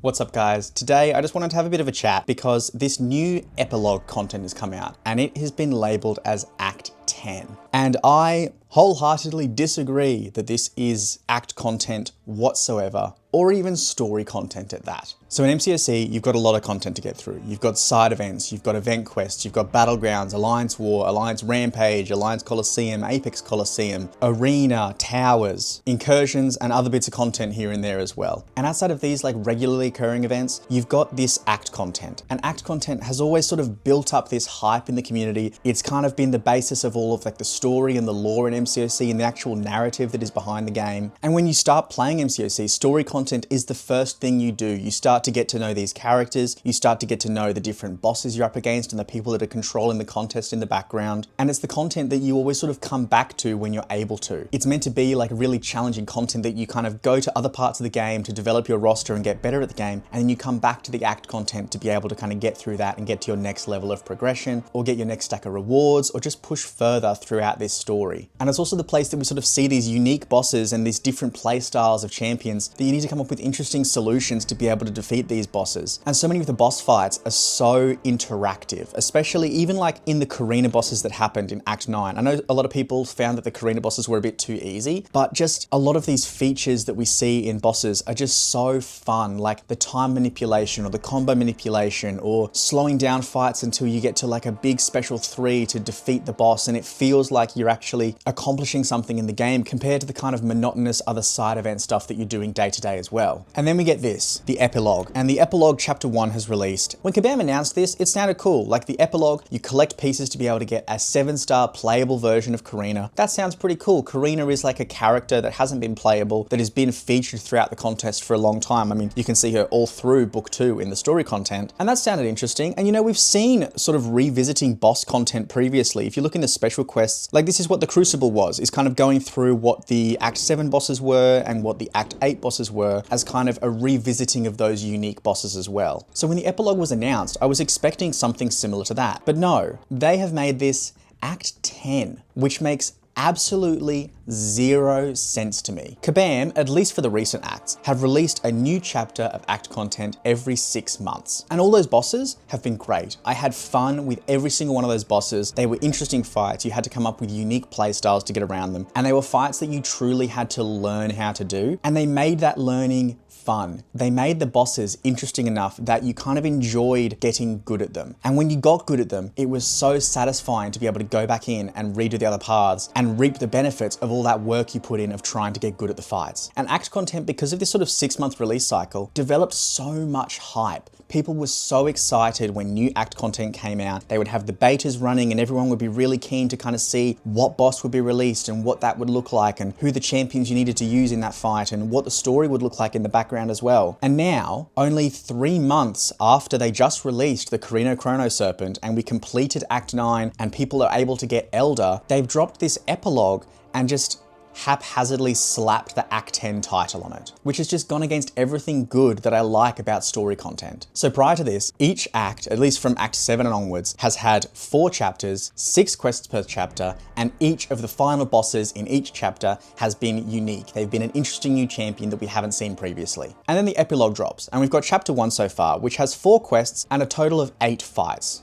What's up guys? Today I just wanted to have a bit of a chat because this new epilogue content has come out and it has been labeled as Act 10. And I wholeheartedly disagree that this is act content whatsoever, or even story content at that. So in MCOC, you've got a lot of content to get through. You've got side events, you've got event quests, you've got battlegrounds, Alliance War, Alliance Rampage, Alliance Coliseum, Apex Coliseum, Arena, Towers, incursions, and other bits of content here and there as well. And outside of these like regularly occurring events, you've got this act content. And act content has always sort of built up this hype in the community. It's kind of been the basis of all of like the story and the lore in MCOC and the actual narrative that is behind the game. And when you start playing MCOC, story content is the first thing you do. You start to get to know these characters, you start to get to know the different bosses you're up against and the people that are controlling the contest in the background. And it's the content that you always sort of come back to when you're able to. It's meant to be like really challenging content that you kind of go to other parts of the game to develop your roster and get better at the game, and then you come back to the act content to be able to kind of get through that and get to your next level of progression, or get your next stack of rewards, or just push further throughout this story. And it's also the place that we sort of see these unique bosses and these different play styles of champions that you need to come up with interesting solutions to be able to defeat these bosses. And so many of the boss fights are so interactive, especially even like in the Carina bosses that happened in Act 9. I know a lot of people found that the Carina bosses were a bit too easy, but just a lot of these features that we see in bosses are just so fun, like the time manipulation or the combo manipulation or slowing down fights until you get to like a big special 3 to defeat the boss, and it feels like you're actually accomplishing something in the game compared to the kind of monotonous other side event stuff that you're doing day to day as well. And then we get this, the epilogue, and the Epilogue Chapter 1 has released. When Kabam announced this, it sounded cool. Like the epilogue, you collect pieces to be able to get a 7-star playable version of Carina. That sounds pretty cool. Carina is like a character that hasn't been playable, that has been featured throughout the contest for a long time. I mean, you can see her all through Book 2 in the story content, and that sounded interesting. And you know, we've seen sort of revisiting boss content previously. If you look in the special quests, like this is what the Crucible was, is kind of going through what the Act 7 bosses were and what the Act 8 bosses were as kind of a revisiting of those unique bosses as well. So when the epilogue was announced, I was expecting something similar to that. But no, they have made this Act 10, which makes absolutely zero sense to me. Kabam, at least for the recent acts, have released a new chapter of act content every 6 months. And all those bosses have been great. I had fun with every single one of those bosses. They were interesting fights. You had to come up with unique playstyles to get around them. And they were fights that you truly had to learn how to do. And they made that learning fun. They made the bosses interesting enough that you kind of enjoyed getting good at them. And when you got good at them, it was so satisfying to be able to go back in and redo the other paths and reap the benefits of all that work you put in of trying to get good at the fights. And act content, because of this sort of 6-month release cycle, developed so much hype. People were so excited when new act content came out. They would have the betas running and everyone would be really keen to kind of see what boss would be released and what that would look like and who the champions you needed to use in that fight and what the story would look like in the background as well. And now, only 3 months after they just released the Carina Chrono Serpent and we completed Act 9 and people are able to get Elder, they've dropped this epilogue and just haphazardly slapped the Act 10 title on it, which has just gone against everything good that I like about story content. So prior to this, each act, at least from Act 7 and onwards, has had 4 chapters, 6 quests per chapter, and each of the final bosses in each chapter has been unique. They've been an interesting new champion that we haven't seen previously. And then the epilogue drops, and we've got Chapter 1 so far, which has 4 quests and a total of 8 fights.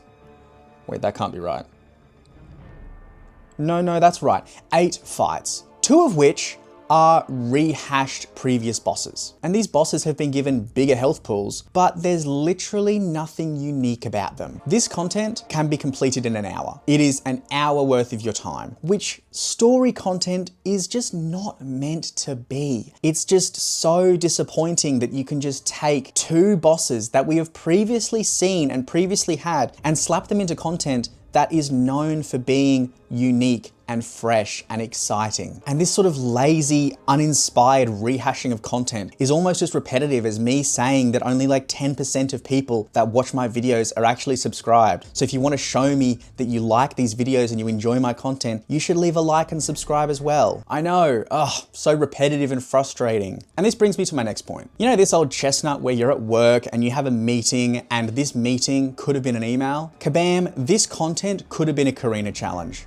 Wait, that can't be right. No, that's right. 8 fights. 2 of which are rehashed previous bosses. And these bosses have been given bigger health pools, but there's literally nothing unique about them. This content can be completed in an hour. It is an hour worth of your time, which story content is just not meant to be. It's just so disappointing that you can just take 2 bosses that we have previously seen and previously had and slap them into content that is known for being unique and fresh and exciting. And this sort of lazy, uninspired rehashing of content is almost as repetitive as me saying that only like 10% of people that watch my videos are actually subscribed. So if you want to show me that you like these videos and you enjoy my content, you should leave a like and subscribe as well. I know, so repetitive and frustrating. And this brings me to my next point. You know this old chestnut where you're at work and you have a meeting and this meeting could have been an email? Kabam, this content could have been a Carina challenge.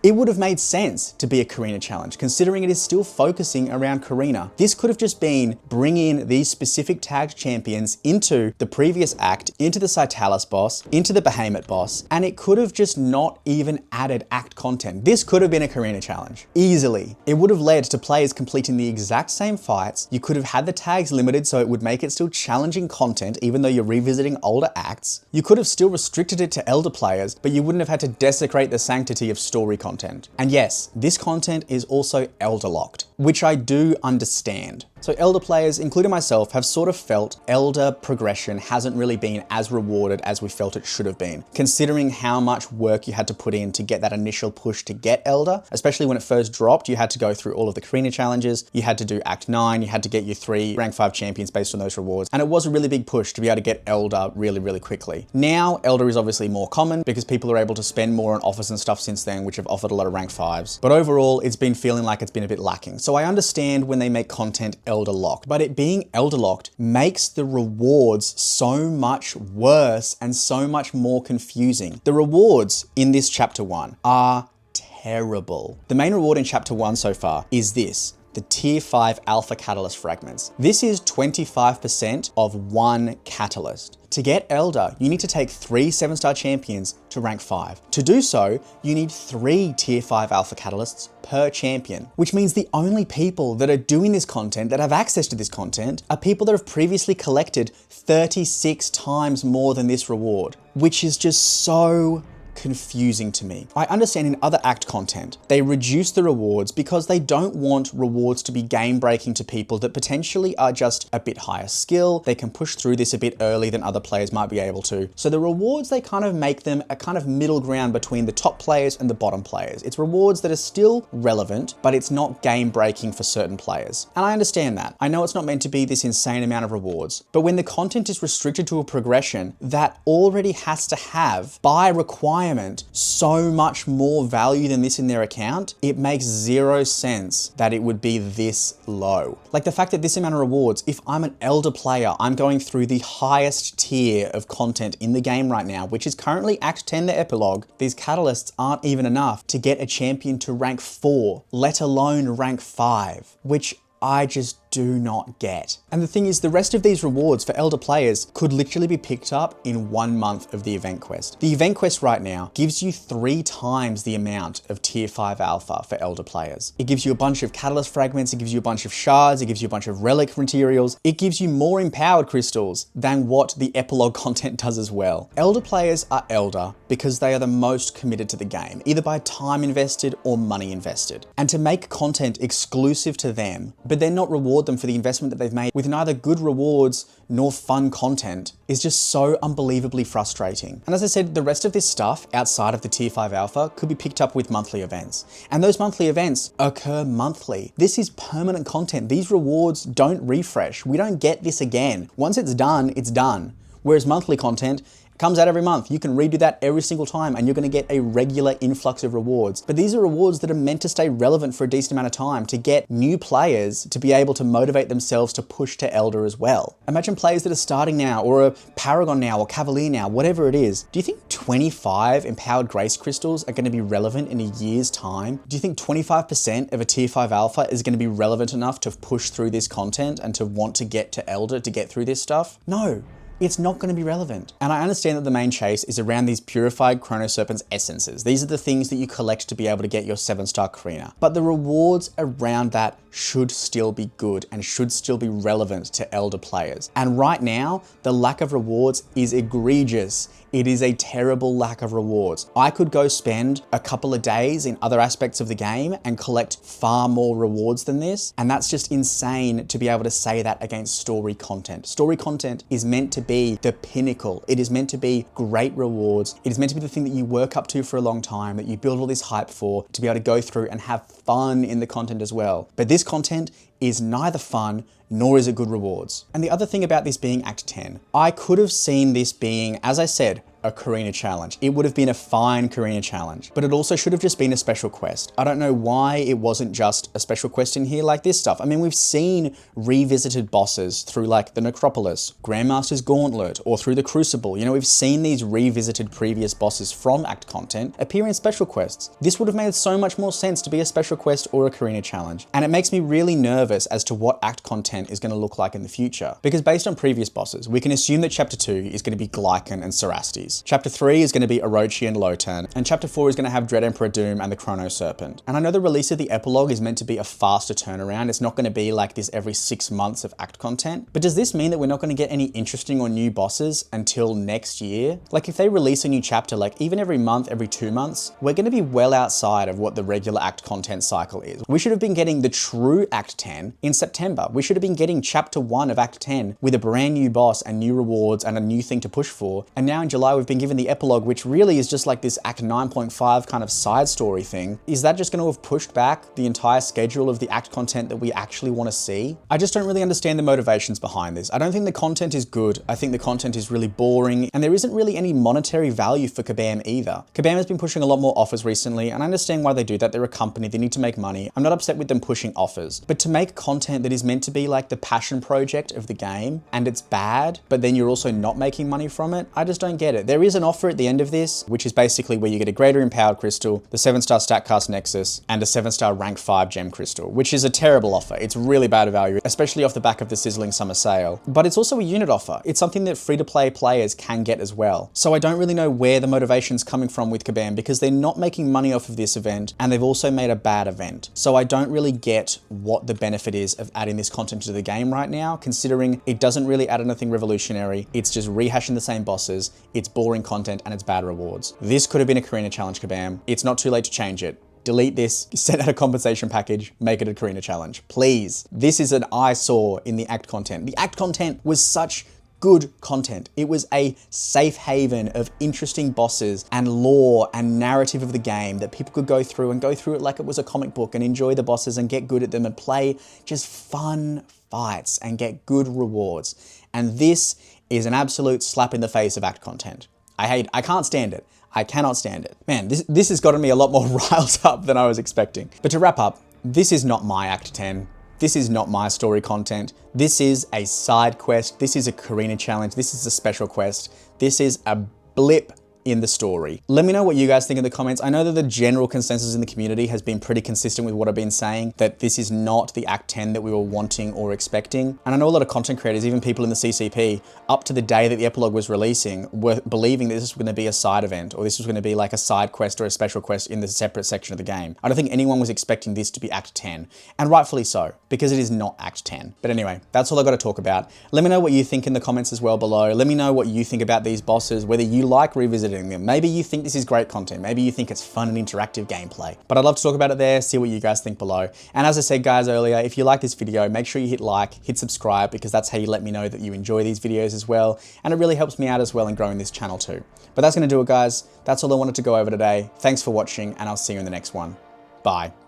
It would have made sense to be a Carina challenge, considering it is still focusing around Carina. This could have just been bring in these specific tagged champions into the previous act, into the Citalis boss, into the Behemoth boss, and it could have just not even added act content. This could have been a Carina challenge, easily. It would have led to players completing the exact same fights. You could have had the tags limited so it would make it still challenging content, even though you're revisiting older acts. You could have still restricted it to elder players, but you wouldn't have had to desecrate the sanctity of story content. And yes, this content is also elder locked, which I do understand. So elder players, including myself, have sort of felt elder progression hasn't really been as rewarded as we felt it should have been, considering how much work you had to put in to get that initial push to get elder. Especially when it first dropped, you had to go through all of the Carina challenges, you had to do Act 9, you had to get your 3 rank 5 champions based on those rewards, and it was a really big push to be able to get elder really quickly. Now, elder is obviously more common because people are able to spend more on offers and stuff since then, which have offered a lot of rank 5s. But overall, it's been feeling like it's been a bit lacking. So I understand when they make content elder locked, but it being elder locked makes the rewards so much worse and so much more confusing. The rewards in this chapter 1 are terrible. The main reward in chapter 1 so far is this: the tier 5 alpha catalyst fragments. This is 25% of 1 catalyst. To get elder, you need to take 3 7-star champions to rank 5. To do so, you need 3 tier 5 alpha catalysts per champion, which means the only people that are doing this content, that have access to this content, are people that have previously collected 36 times more than this reward, which is just so confusing to me. I understand in other act content, they reduce the rewards because they don't want rewards to be game breaking to people that potentially are just a bit higher skill. They can push through this a bit early than other players might be able to. So the rewards, they kind of make them a kind of middle ground between the top players and the bottom players. It's rewards that are still relevant, but it's not game breaking for certain players. And I understand that. I know it's not meant to be this insane amount of rewards, but when the content is restricted to a progression that already has to have, by requirement, so much more value than this in their account, it makes zero sense that it would be this low. Like the fact that this amount of rewards, if I'm an elder player, I'm going through the highest tier of content in the game right now, which is currently Act 10, the Epilogue, these catalysts aren't even enough to get a champion to rank 4, let alone rank 5, which I just do not get. And the thing is, the rest of these rewards for elder players could literally be picked up in 1 month of the event quest. The event quest right now gives you 3 times the amount of tier 5 alpha for elder players. It gives you a bunch of catalyst fragments, it gives you a bunch of shards, it gives you a bunch of relic materials, it gives you more empowered crystals than what the epilogue content does as well. Elder players are elder because they are the most committed to the game, either by time invested or money invested. And to make content exclusive to them, but then not reward them for the investment that they've made with neither good rewards nor fun content, is just so unbelievably frustrating. And as I said, the rest of this stuff outside of the tier 5 alpha could be picked up with monthly events. And those monthly events occur monthly. This is permanent content. These rewards don't refresh. We don't get this again. Once it's done, it's done. Whereas monthly content comes out every month. You can redo that every single time and you're gonna get a regular influx of rewards. But these are rewards that are meant to stay relevant for a decent amount of time to get new players to be able to motivate themselves to push to Elder as well. Imagine players that are starting now, or a Paragon now, or Cavalier now, whatever it is. Do you think 25 empowered Grace Crystals are gonna be relevant in a year's time? Do you think 25% of a tier 5 alpha is gonna be relevant enough to push through this content and to want to get to Elder to get through this stuff? No. It's not going to be relevant. And I understand that the main chase is around these purified Chronoserpent's essences. These are the things that you collect to be able to get your 7-star Carina. But the rewards around that should still be good and should still be relevant to elder players. And right now, the lack of rewards is egregious. It is a terrible lack of rewards. I could go spend a couple of days in other aspects of the game and collect far more rewards than this. And that's just insane to be able to say that against story content. Story content is meant to be the pinnacle. It is meant to be great rewards. It is meant to be the thing that you work up to for a long time, that you build all this hype for, to be able to go through and have fun in the content as well. But this content is neither fun nor is it good rewards. And the other thing about this being Act 10, I could have seen this being, as I said, a Carina challenge. It would have been a fine Carina challenge, but it also should have just been a special quest. I don't know why it wasn't just a special quest in here like this stuff. I mean, we've seen revisited bosses through like the Necropolis, Grandmaster's Gauntlet, or through the Crucible. You know, we've seen these revisited previous bosses from Act content appear in special quests. This would have made so much more sense to be a special quest or a Carina challenge. And it makes me really nervous as to what Act content is going to look like in the future. Because based on previous bosses, we can assume that Chapter 2 is going to be Glycan and Cerastes. Chapter 3 is going to be Orochi and Lotan. And Chapter 4 is going to have Dread Emperor Doom and the Chrono Serpent. And I know the release of the Epilogue is meant to be a faster turnaround. It's not going to be like this every 6 months of Act content. But does this mean that we're not going to get any interesting or new bosses until next year? Like if they release a new chapter, like even every month, every 2 months, we're going to be well outside of what the regular Act content cycle is. We should have been getting the true Act 10 in September. We should have been getting Chapter 1 of Act 10 with a brand new boss and new rewards and a new thing to push for. And now in July, we've been given the Epilogue, which really is just like this Act 9.5 kind of side story thing. Is that just going to have pushed back the entire schedule of the Act content that we actually want to see? I just don't really understand the motivations behind this. I don't think the content is good. I think the content is really boring, and there isn't really any monetary value for Kabam either. Kabam has been pushing a lot more offers recently, and I understand why they do that. They're a company, they need to make money. I'm not upset with them pushing offers, but to make content that is meant to be like the passion project of the game, and it's bad, but then you're also not making money from it, I just don't get it. There is an offer at the end of this, which is basically where you get a greater empowered crystal, the 7-star Statcast Nexus, and a 7-star rank 5 gem crystal, which is a terrible offer. It's really bad value, especially off the back of the sizzling summer sale. But it's also a unit offer. It's something that free-to-play players can get as well. So I don't really know where the motivation's coming from with Kabam, because they're not making money off of this event, and they've also made a bad event. So I don't really get what the benefit is of adding this content to the game right now, considering it doesn't really add anything revolutionary. It's just rehashing the same bosses, it's boring content, and it's bad rewards. This could have been a Carina challenge, Kabam. It's not too late to change it. Delete this, send out a compensation package, make it a Carina challenge, please. This is an eyesore in the Act content. The Act content was such good content. It was a safe haven of interesting bosses and lore and narrative of the game that people could go through it like it was a comic book and enjoy the bosses and get good at them and play just fun fights and get good rewards. And this is an absolute slap in the face of Act content. I can't stand it. I cannot stand it. Man, this has gotten me a lot more riled up than I was expecting. But to wrap up, this is not my Act 10. This is not my story content. This is a side quest. This is a Carina challenge. This is a special quest. This is a blip in the story. Let me know what you guys think in the comments. I know that the general consensus in the community has been pretty consistent with what I've been saying, that this is not the Act 10 that we were wanting or expecting. And I know a lot of content creators, even people in the CCP, up to the day that the Epilogue was releasing, were believing that this was going to be a side event, or this was going to be like a side quest or a special quest in the separate section of the game. I don't think anyone was expecting this to be Act 10, and rightfully so, because it is not Act 10. But anyway, that's all I got to talk about. Let me know what you think in the comments as well below. Let me know what you think about these bosses, whether you like revisiting them. Maybe you think this is great content. Maybe you think it's fun and interactive gameplay. But I'd love to talk about it there, see what you guys think below. And as I said, guys, earlier, if you like this video, make sure you hit like, hit subscribe, because that's how you let me know that you enjoy these videos as well. And it really helps me out as well in growing this channel too. But that's going to do it, guys. That's all I wanted to go over today. Thanks for watching, and I'll see you in the next one. Bye.